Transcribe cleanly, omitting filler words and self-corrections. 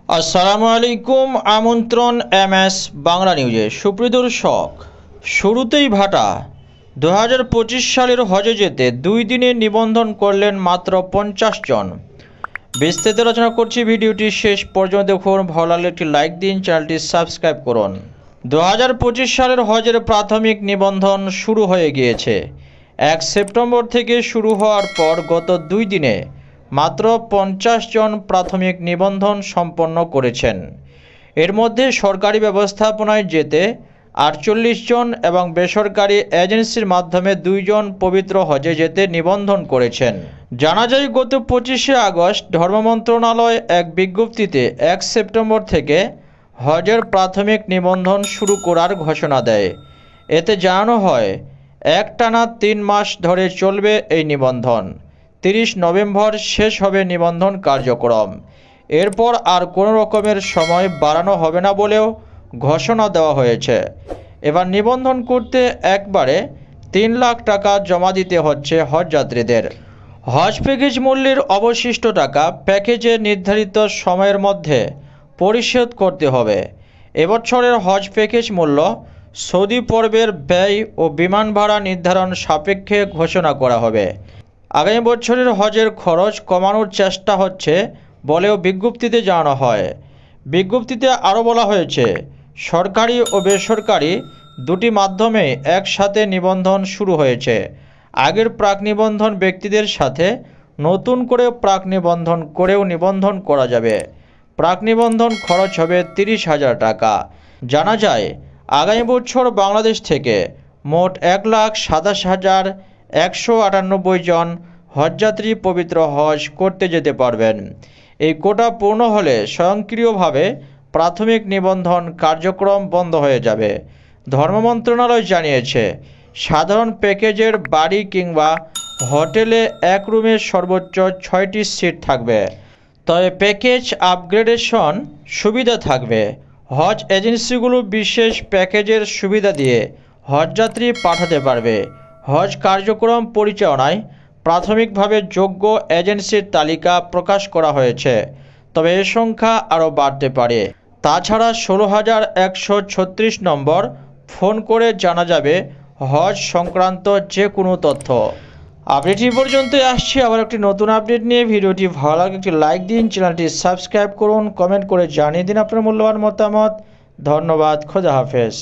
আসসালামু আলাইকুম। আমন্ত্রণ এমএস বাংলা নিউজে। সুপ্রিয় দর্শক, শুরুতেই ভাটা 2025 সালের হজে যেতে 2 দিনে নিবন্ধন করলেন মাত্র 50 জন। বিস্তারিত আলোচনা করছি, ভিডিওটি শেষ পর্যন্ত দেখুন। ভালো লাগলে একটি লাইক দিন, চ্যানেলটি সাবস্ক্রাইব করুন। 2025 সালের হজের প্রাথমিক নিবন্ধন শুরু হয়ে গিয়েছে। 1 সেপ্টেম্বর থেকে শুরু হওয়ার পর গত 2 দিনে মাত্র 50 জন প্রাথমিক নিবন্ধন সম্পন্ন করেছেন। এর মধ্যে সরকারি ব্যবস্থাপনায় যেতে 48 জন এবং বেসরকারি এজেন্সির মাধ্যমে 2 জন পবিত্র হজে যেতে নিবন্ধন করেছেন। জানা যায়, গত 25শে আগস্ট ধর্ম মন্ত্রণালয় এক বিজ্ঞপ্তিতে 1 সেপ্টেম্বর থেকে হজের প্রাথমিক নিবন্ধন শুরু করার ঘোষণা দেয়। এতে জানানো হয়, একটানা 3 মাস ধরে চলবে এই নিবন্ধন। 30 নভেম্বর শেষ হবে নিবন্ধন কার্যক্রম। এরপর আর কোনো রকমের সময় বাড়ানো হবে না বলেও ঘোষণা দেওয়া হয়েছে। এবার নিবন্ধন করতে একবারে 3 লাখ টাকা জমা দিতে হচ্ছে হজযাত্রীদের। হজ প্যাকেজ মূল্যের অবশিষ্ট টাকা প্যাকেজে নির্ধারিত সময়ের মধ্যে পরিশোধ করতে হবে। এবছরের হজ প্যাকেজ মূল্য সৌদি পর্বের ব্যয় ও বিমান ভাড়া নির্ধারণ সাপেক্ষে ঘোষণা করা হবে। আগামী বছরের হজের খরচ কমানোর চেষ্টা হচ্ছে বলেও বিজ্ঞপ্তিতে জানানো হয়। বিজ্ঞপ্তিতে আরও বলা হয়েছে, সরকারি ও বেসরকারি দুটি মাধ্যমে একসাথে নিবন্ধন শুরু হয়েছে। আগের প্রাক নিবন্ধন ব্যক্তিদের সাথে নতুন করে প্রাক নিবন্ধন করেও নিবন্ধন করা যাবে। প্রাক নিবন্ধন খরচ হবে 30,000 টাকা। জানা যায়, আগামী বছর বাংলাদেশ থেকে মোট 1,27,198 জন হজযাত্রী পবিত্র হজ করতে যেতে পারবেন। এই কোটা পূর্ণ হলে স্বয়ংক্রিয়ভাবে প্রাথমিক নিবন্ধন কার্যক্রম বন্ধ হয়ে যাবে। ধর্ম মন্ত্রণালয় জানিয়েছে, সাধারণ প্যাকেজের বাড়ি কিংবা হোটেলে এক রুমে সর্বোচ্চ 6টি সিট থাকবে। তবে প্যাকেজ আপগ্রেডেশন সুবিধা থাকবে। হজ এজেন্সিগুলো বিশেষ প্যাকেজের সুবিধা দিয়ে হজযাত্রী পাঠাতে পারবে। হজ কার্যক্রম পরিচালনায় প্রাথমিকভাবে যোগ্য এজেন্সির তালিকা প্রকাশ করা হয়েছে, তবে এ সংখ্যা আরও বাড়তে পারে। তাছাড়া 16,136 নম্বর ফোন করে জানা যাবে হজ সংক্রান্ত যে কোনো তথ্য। আপডেট পর্যন্তই আসছে। আবার একটি নতুন আপডেট নিয়ে। ভিডিওটি ভালো লাগে একটি লাইক দিন, চ্যানেলটি সাবস্ক্রাইব করুন, কমেন্ট করে জানিয়ে দিন আপনার মূল্যবান মতামত। ধন্যবাদ। খোদা হাফেজ।